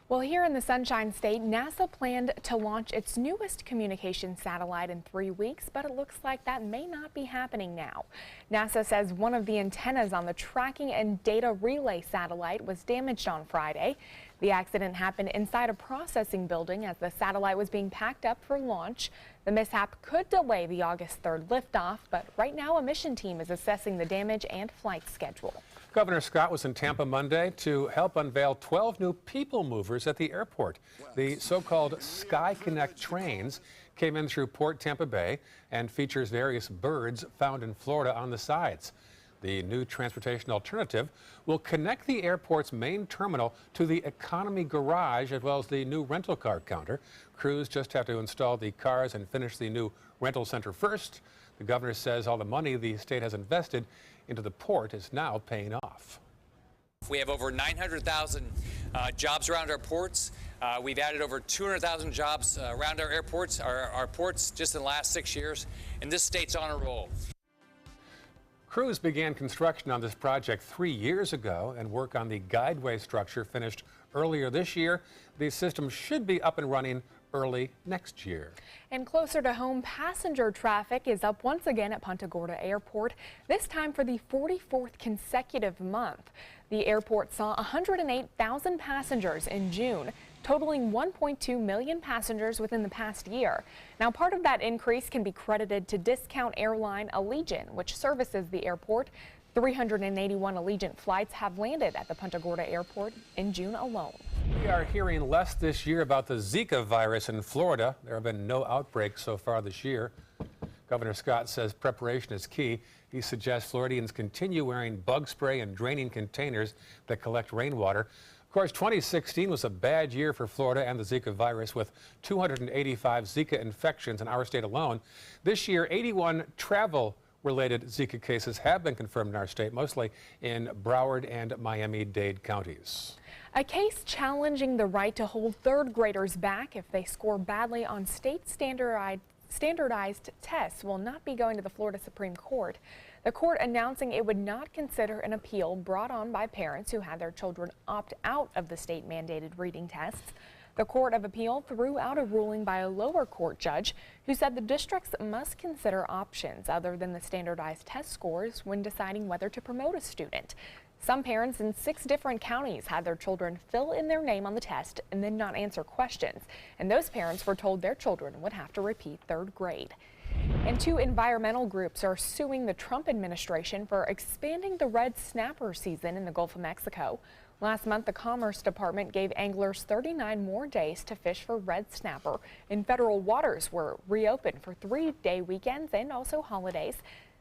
Well, here in the Sunshine State, NASA planned to launch its newest communication satellite in 3 weeks, but it looks like that may not be happening now. NASA says one of the antennas on the tracking and data relay satellite was damaged on Friday. The accident happened inside a processing building as the satellite was being packed up for launch. The mishap could delay the August 3rd liftoff, but right now a mission team is assessing the damage and flight schedule. Governor Scott was in Tampa Monday to help unveil 12 new people movers at the airport. The so-called Sky Connect trains came in through Port Tampa Bay and features various birds found in Florida on the sides. The new transportation alternative will connect the airport's main terminal to the economy garage as well as the new rental car counter. Crews just have to install the cars and finish the new rental center first. The governor says all the money the state has invested into the port is now paying off. We have over 900,000 jobs around our ports. We've added over 200,000 jobs around our airports, our ports, just in the last 6 years, and this state's on a roll. Crews began construction on this project 3 years ago, and work on the guideway structure finished earlier this year. The system should be up and running early next year. And closer to home, passenger traffic is up once again at Punta Gorda Airport, this time for the 44th consecutive month. The airport saw 108,000 passengers in June, totaling 1.2 million passengers within the past year. Now, part of that increase can be credited to discount airline Allegiant, which services the airport. 381 Allegiant flights have landed at the Punta Gorda Airport in June alone. We are hearing less this year about the Zika virus in Florida. There have been no outbreaks so far this year. Governor Scott says preparation is key. He suggests Floridians continue wearing bug spray and draining containers that collect rainwater. Of course, 2016 was a bad year for Florida and the Zika virus, with 285 Zika infections in our state alone. This year, 81 travel-related Zika cases have been confirmed in our state, mostly in Broward and Miami-Dade counties. A case challenging the right to hold third graders back if they score badly on state standardized tests will not be going to the Florida Supreme Court. The court announcing it would not consider an appeal brought on by parents who had their children opt out of the state-mandated reading tests. The Court of Appeal threw out a ruling by a lower court judge who said the districts must consider options other than the standardized test scores when deciding whether to promote a student. Some parents in 6 different counties had their children fill in their name on the test and then not answer questions, and those parents were told their children would have to repeat 3rd grade. And 2 environmental groups are suing the Trump administration for expanding the red snapper season in the Gulf of Mexico. Last month, the Commerce Department gave anglers 39 more days to fish for red snapper, and federal waters were reopened for 3-day weekends and also holidays.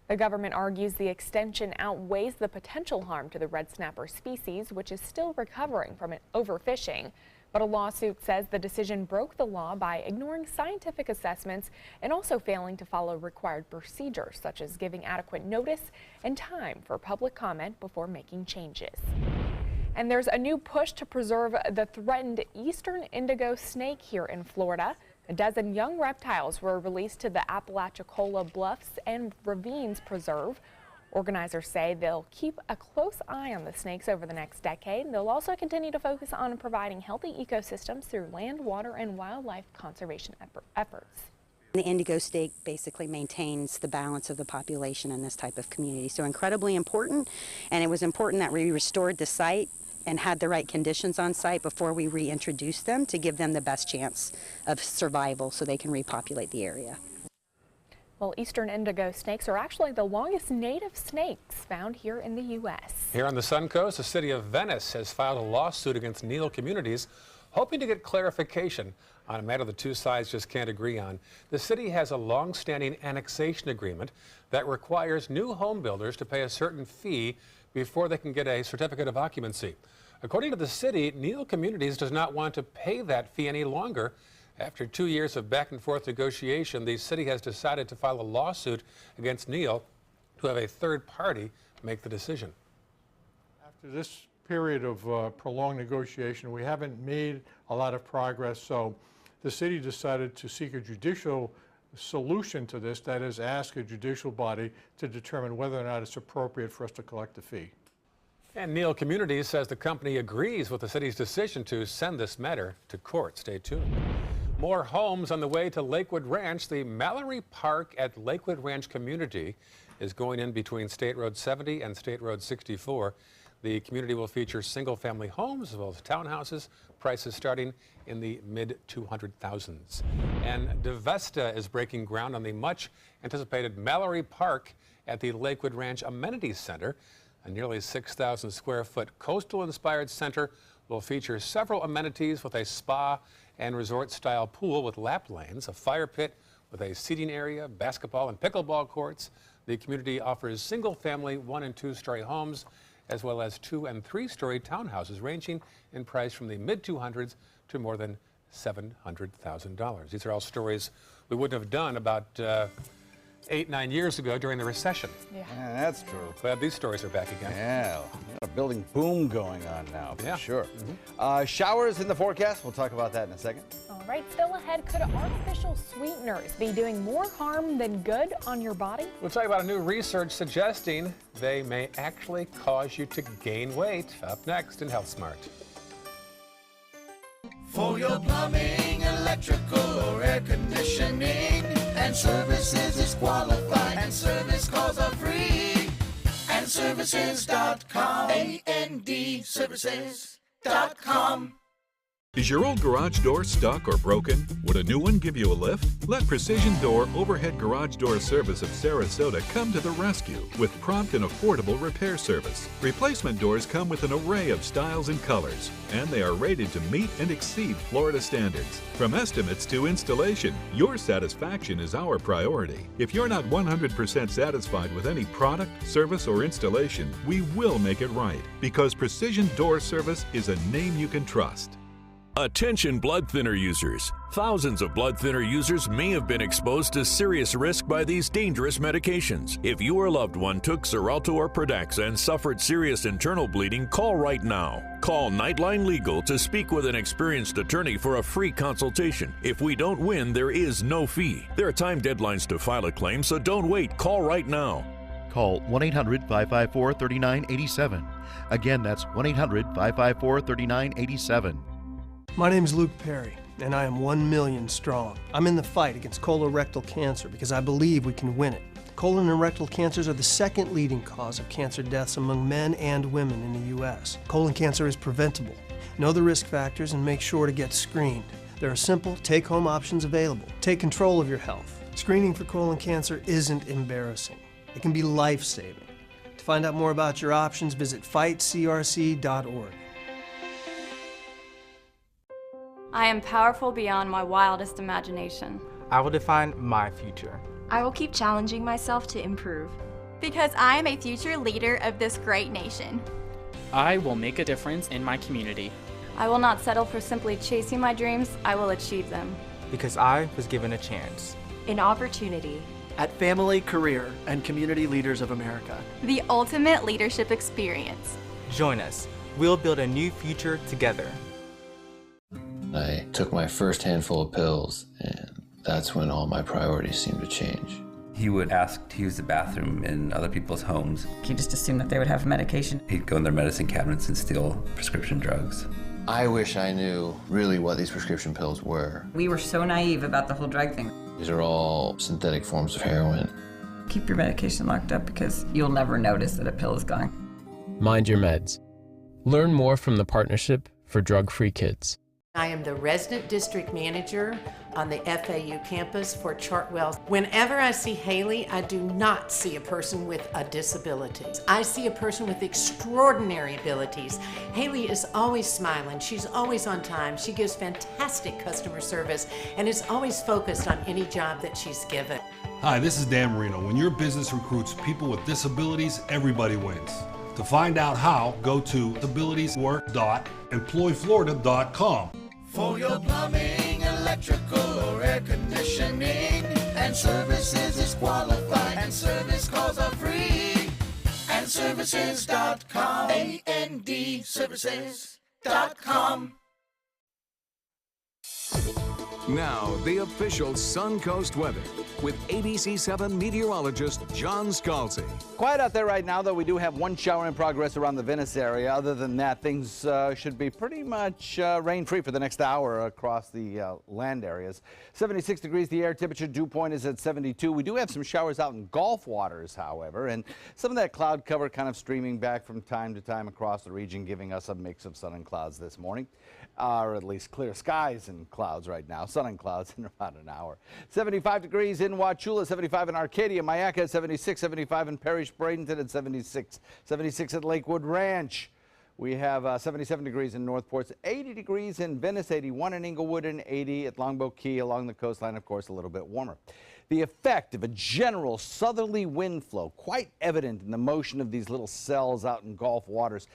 The government argues the extension outweighs the potential harm to the red snapper species, which is still recovering from overfishing. But a lawsuit says the decision broke the law by ignoring scientific assessments and also failing to follow required procedures, such as giving adequate notice and time for public comment before making changes. And there's a new push to preserve the threatened eastern indigo snake here in Florida. A dozen young reptiles were released to the Apalachicola Bluffs and Ravines Preserve. Organizers say they'll keep a close eye on the snakes over the next decade. They'll also continue to focus on providing healthy ecosystems through land, water, and wildlife conservation efforts. The indigo snake basically maintains the balance of the population in this type of community. So incredibly important, and it was important that we restored the site and had the right conditions on site before we reintroduced them to give them the best chance of survival so they can repopulate the area. Well, eastern indigo snakes are actually the longest native snakes found here in the U.S. Here on the Suncoast, the city of Venice has filed a lawsuit against Neal Communities, hoping to get clarification on a matter the two sides just can't agree on. The city has a long-standing annexation agreement that requires new home builders to pay a certain fee before they can get a certificate of occupancy. According to the city, Neal Communities does not want to pay that fee any longer. After 2 years of back-and-forth negotiation, the city has decided to file a lawsuit against Neal to have a third party make the decision. After this period of prolonged negotiation, we haven't made a lot of progress, so the city decided to seek a judicial solution to this, that is, ask a judicial body to determine whether or not it's appropriate for us to collect the fee. And Neal Communities says the company agrees with the city's decision to send this matter to court. Stay tuned. More homes on the way to Lakewood Ranch. The Mallory Park at Lakewood Ranch community is going in between State Road 70 and State Road 64. The community will feature single-family homes as well as townhouses, prices starting in the mid-200,000s. And Divesta is breaking ground on the much-anticipated Mallory Park at the Lakewood Ranch Amenities Center. A nearly 6,000 square foot coastal-inspired center will feature several amenities with a spa and resort-style pool with lap lanes, a fire pit with a seating area, basketball and pickleball courts. The community offers single-family 1- and 2-story homes as well as 2- and 3-story townhouses ranging in price from the mid-200s to more than $700,000. These are all stories we wouldn't have done about 8-9 years ago during the recession. Yeah, that's true. Glad these stories are back again. Yeah, a building boom going on now, for sure. Mm-hmm. Showers in the forecast. We'll talk about that in a second. All right, still ahead, could artificial sweeteners be doing more harm than good on your body? We'll tell you about a new research suggesting they may actually cause you to gain weight. Up next in Health Smart. For your plumbing, electrical, or air conditioning, and services is qualified, and service calls are free. And services.com, A-N-D, services.com. Is your old garage door stuck or broken? Would a new one give you a lift? Let Precision Door Overhead Garage Door Service of Sarasota come to the rescue with prompt and affordable repair service. Replacement doors come with an array of styles and colors, and they are rated to meet and exceed Florida standards. From estimates to installation, your satisfaction is our priority. If you're not 100% satisfied with any product, service, or installation, we will make it right, because Precision Door Service is a name you can trust. Attention blood thinner users. Thousands of blood thinner users may have been exposed to serious risk by these dangerous medications. If you or loved one took Xarelto or Pradaxa and suffered serious internal bleeding, call right now. Call Nightline Legal to speak with an experienced attorney for a free consultation. If we don't win, there is no fee. There are time deadlines to file a claim, so don't wait. Call right now. Call 1-800-554-3987. Again, that's 1-800-554-3987. My name is Luke Perry, and I am 1 million strong. I'm in the fight against colorectal cancer because I believe we can win it. Colon and rectal cancers are the second leading cause of cancer deaths among men and women in the U.S. Colon cancer is preventable. Know the risk factors and make sure to get screened. There are simple, take-home options available. Take control of your health. Screening for colon cancer isn't embarrassing. It can be life-saving. To find out more about your options, visit fightcrc.org. I am powerful beyond my wildest imagination. I will define my future. I will keep challenging myself to improve. Because I am a future leader of this great nation. I will make a difference in my community. I will not settle for simply chasing my dreams, I will achieve them. Because I was given a chance. An opportunity. At Family, Career, and Community Leaders of America. The ultimate leadership experience. Join us. We'll build a new future together. I took my first handful of pills, and that's when all my priorities seemed to change. He would ask to use the bathroom in other people's homes. He just assumed that they would have medication. He'd go in their medicine cabinets and steal prescription drugs. I wish I knew really what these prescription pills were. We were so naive about the whole drug thing. These are all synthetic forms of heroin. Keep your medication locked up because you'll never notice that a pill is gone. Mind your meds. Learn more from the Partnership for Drug-Free Kids. I am the resident district manager on the FAU campus for Chartwell. Whenever I see Haley, I do not see a person with a disability. I see a person with extraordinary abilities. Haley is always smiling. She's always on time. She gives fantastic customer service and is always focused on any job that she's given. Hi, this is Dan Marino. When your business recruits people with disabilities, everybody wins. To find out how, go to abilitieswork.employflorida.com. For your plumbing, electrical, or air conditioning, and services is qualified, and service calls are free. And services.com, A-N-D, services.com. Now, the official Suncoast weather with ABC7 meteorologist John Scalzi. Quiet out there right now, though we do have one shower in progress around the Venice area. Other than that, things should be pretty much rain-free for the next hour across the land areas. 76 degrees the air temperature, dew point is at 72. We do have some showers out in Gulf waters, however, and some of that cloud cover kind of streaming back from time to time across the region, giving us a mix of sun and clouds this morning. Or at least clear skies and clouds right now. Sun and clouds in about an hour. 75 degrees in Wauchula, 75 in Arcadia, Mayaca at 76, 75 in Parrish, Bradenton at 76, 76 at Lakewood Ranch. We have 77 degrees in Northport, 80 degrees in Venice, 81 in Inglewood, and 80 at Longboat Key along the coastline, of course, a little bit warmer. The effect of a general southerly wind flow, quite evident in the motion of these little cells out in Gulf waters,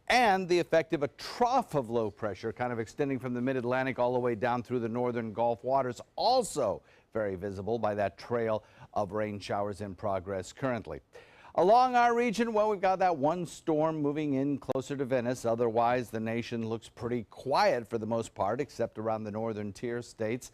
and the effect of a trough of low pressure kind of extending from the mid-Atlantic all the way down through the northern Gulf waters, also very visible by that trail of rain showers in progress currently. Along our region, well, we've got that one storm moving in closer to Venice. Otherwise, the nation looks pretty quiet for the most part, except around the northern tier states.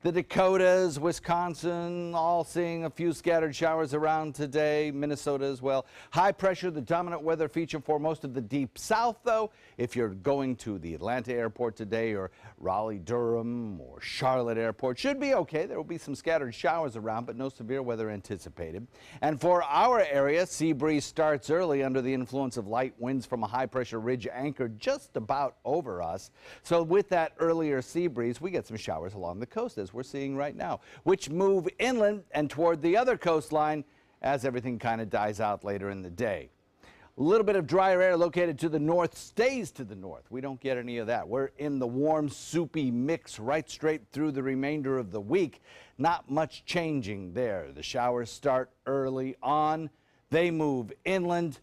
The Dakotas, Wisconsin, all seeing a few scattered showers around today. Minnesota as well. High pressure, the dominant weather feature for most of the deep south, though. If you're going to the Atlanta airport today or Raleigh-Durham or Charlotte airport, should be okay. There will be some scattered showers around, but no severe weather anticipated. And for our area, sea breeze starts early under the influence of light winds from a high pressure ridge anchored just about over us. So with that earlier sea breeze, we get some showers along the coast as we're seeing right now, which move inland and toward the other coastline as everything kind of dies out later in the day. A little bit of drier air located to the north stays to the north. We don't get any of that. We're in the warm, soupy mix right straight through the remainder of the week. Not much changing there. The showers start early on. They move inland.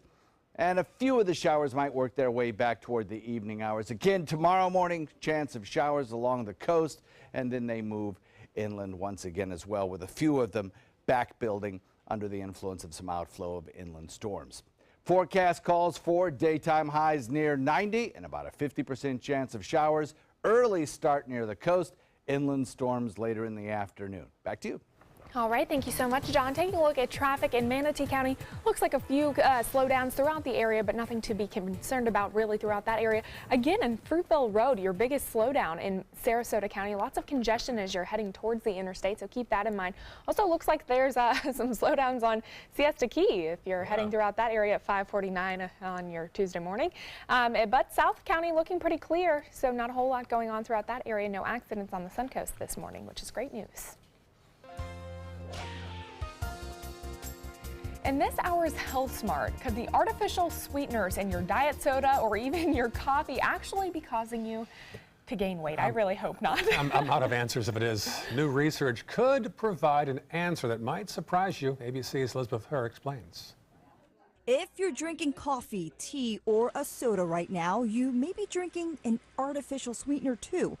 And a few of the showers might work their way back toward the evening hours. Again, tomorrow morning, chance of showers along the coast, and then they move inland once again as well, with a few of them back building under the influence of some outflow of inland storms. Forecast calls for daytime highs near 90 and about a 50% chance of showers. Early start near the coast, inland storms later in the afternoon. Back to you. All right, thank you so much, John. Taking a look at traffic in Manatee County, looks like a few slowdowns throughout the area, but nothing to be concerned about really throughout that area. Again, in Fruitville Road, your biggest slowdown in Sarasota County. Lots of congestion as you're heading towards the interstate, so keep that in mind. Also, looks like there's some slowdowns on Siesta Key if you're heading throughout that area at 5:49 on your Tuesday morning. But South County looking pretty clear, so not a whole lot going on throughout that area. No accidents on the Suncoast this morning, which is great news. In this hour's Health Smart, could the artificial sweeteners in your diet soda or even your coffee actually be causing you to gain weight. I really hope not. I'm out of answers if it is. New research could provide an answer that might surprise you. ABC's Elizabeth Herr explains. If you're drinking coffee, tea, or a soda right now, you may be drinking an artificial sweetener too.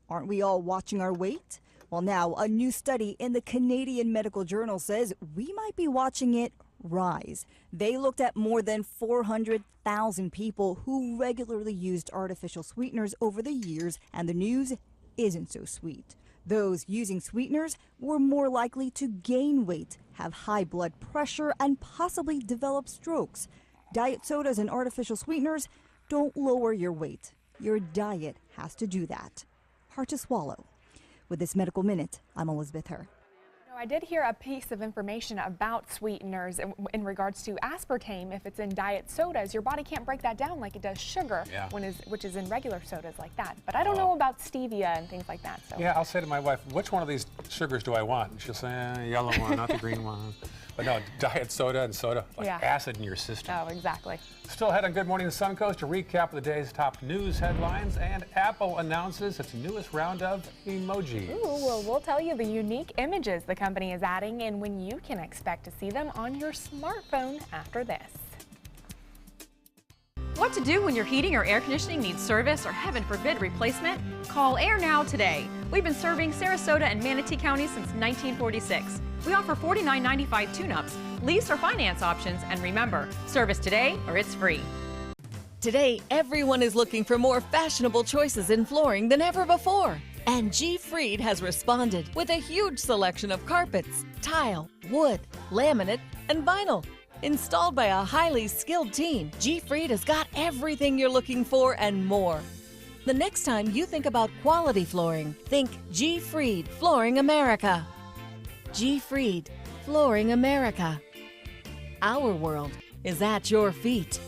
Aren't we all watching our weight? Well, now a new study in the Canadian Medical Journal says we might be watching it rise. They looked at more than 400,000 people who regularly used artificial sweeteners over the years, and the news isn't so sweet. Those using sweeteners were more likely to gain weight, have high blood pressure, and possibly develop strokes. Diet sodas and artificial sweeteners don't lower your weight. Your diet has to do that. Hard to swallow. With this Medical Minute, I'm Elizabeth Herr. I did hear a piece of information about sweeteners in regards to aspartame. If it's in diet sodas, your body can't break that down like it does sugar, which is in regular sodas like that. But I don't know about stevia and things like that. So. Yeah, I'll say to my wife, which one of these sugars do I want? And she'll say, yellow one, not the green one. But no, diet soda and soda, like acid in your system. Oh, exactly. Still ahead on Good Morning Suncoast, a recap of the day's top news headlines, and Apple announces its newest round of emojis. Ooh, well, we'll tell you the unique images the company is adding and when you can expect to see them on your smartphone after this. What to do when your heating or air conditioning needs service or, heaven forbid, replacement? Call Air Now today. We've been serving Sarasota and Manatee counties since 1946. We offer $49.95 tune-ups, lease or finance options, and remember, service today or it's free. Today, everyone is looking for more fashionable choices in flooring than ever before. And G. Fried has responded with a huge selection of carpets, tile, wood, laminate, and vinyl. Installed by a highly skilled team, G. Fried has got everything you're looking for and more. The next time you think about quality flooring, think G. Fried Flooring America. G. Fried Flooring America. Our world is at your feet.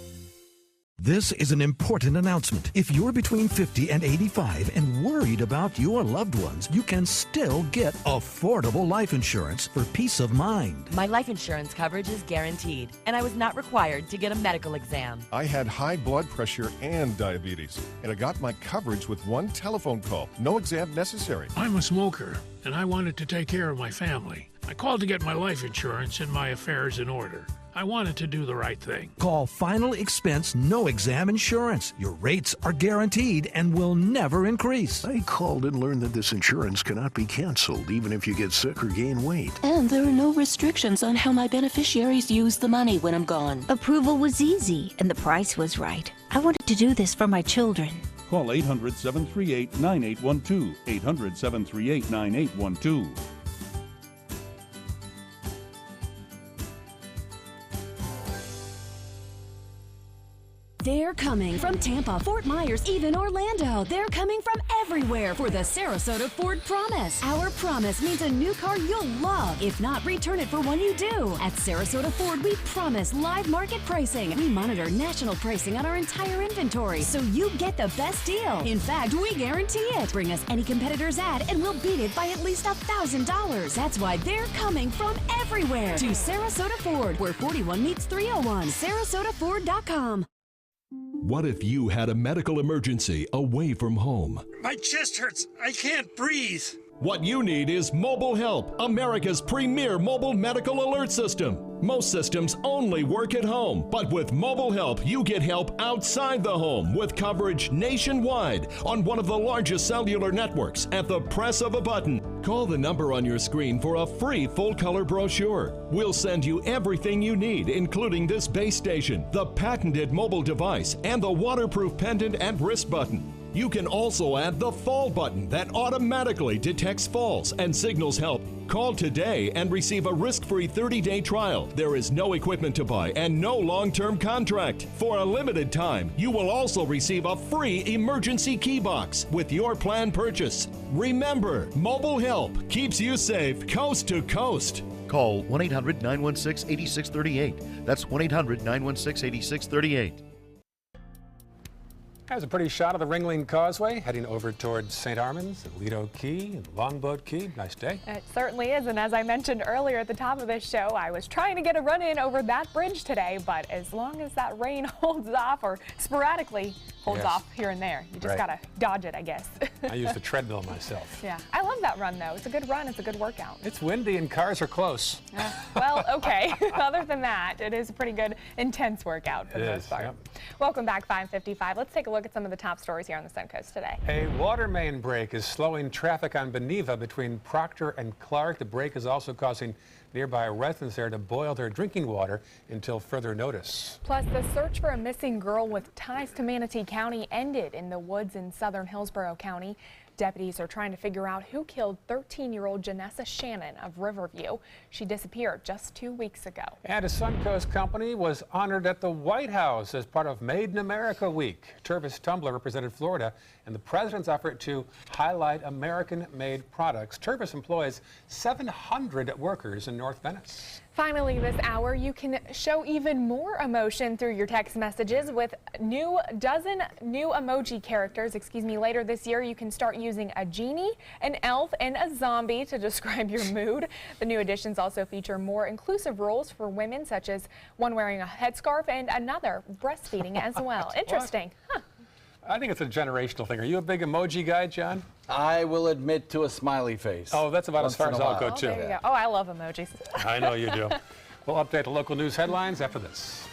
This is an important announcement. If you're between 50 and 85 and worried about your loved ones, you can still get affordable life insurance for peace of mind. My life insurance coverage is guaranteed, and I was not required to get a medical exam. I had high blood pressure and diabetes, and I got my coverage with one telephone call. No exam necessary. I'm a smoker, and I wanted to take care of my family. I called to get my life insurance and my affairs in order. I wanted to do the right thing. Call Final Expense No Exam Insurance. Your rates are guaranteed and will never increase. I called and learned that this insurance cannot be canceled even if you get sick or gain weight. And there are no restrictions on how my beneficiaries use the money when I'm gone. Approval was easy and the price was right. I wanted to do this for my children. Call 800-738-9812. 800-738-9812. They're coming from Tampa, Fort Myers, even Orlando. They're coming from everywhere for the Sarasota Ford Promise. Our promise means a new car you'll love. If not, return it for one you do. At Sarasota Ford, we promise live market pricing. We monitor national pricing on our entire inventory, so you get the best deal. In fact, we guarantee it. Bring us any competitor's ad, and we'll beat it by at least $1,000. That's why they're coming from everywhere to Sarasota Ford, where 41 meets 301. SarasotaFord.com. What if you had a medical emergency away from home? My chest hurts. I can't breathe. What you need is Mobile Help, America's premier mobile medical alert system. Most systems only work at home, but with Mobile Help, you get help outside the home with coverage nationwide on one of the largest cellular networks at the press of a button. Call the number on your screen for a free full-color brochure. We'll send you everything you need, including this base station, the patented mobile device, and the waterproof pendant and wrist button. You can also add the fall button that automatically detects falls and signals help. Call today and receive a risk-free 30-day trial. There is no equipment to buy and no long-term contract. For a limited time, you will also receive a free emergency key box with your plan purchase. Remember, Mobile Help keeps you safe coast to coast. Call 1-800-916-8638. That's 1-800-916-8638. There's a pretty shot of the Ringling Causeway heading over towards St. Armands, and Lido Key, and Longboat Key. Nice day. It certainly is, and as I mentioned earlier at the top of this show, I was trying to get a run-in over that bridge today, but as long as that rain holds off or sporadically holds off here and there, you just gotta dodge it, I guess. I use the treadmill myself. Yeah, I love that run though. It's a good run, it's a good workout. It's windy and cars are close. Well, okay. Other than that, it is a pretty good, intense workout for the most part. Welcome back, 5:55. Let's take a look at some of the top stories here on the Suncoast today. A water main break is slowing traffic on Beneva between Proctor and Clark. The break is also causing nearby residents there to boil their drinking water until further notice. Plus, the search for a missing girl with ties to Manatee County ended in the woods in southern Hillsborough County. Deputies are trying to figure out who killed 13-year-old Janessa Shannon of Riverview. She disappeared just 2 weeks ago. And a Suncoast company was honored at the White House as part of Made in America Week. Tervis Tumbler represented Florida in the president's effort to highlight American-made products. Tervis employs 700 workers in North Venice. Finally this hour, you can show even more emotion through your text messages with dozen new emoji characters. Later this year, you can start using a genie, an elf, and a zombie to describe your mood. The new additions also feature more inclusive rules for women, such as one wearing a headscarf and another breastfeeding as well. Interesting. Huh. I think it's a generational thing. Are you a big emoji guy, John? I will admit to a smiley face. Oh, that's about as far as I'll go, too. There you go. Oh, I love emojis. I know you do. We'll update the local news headlines after this.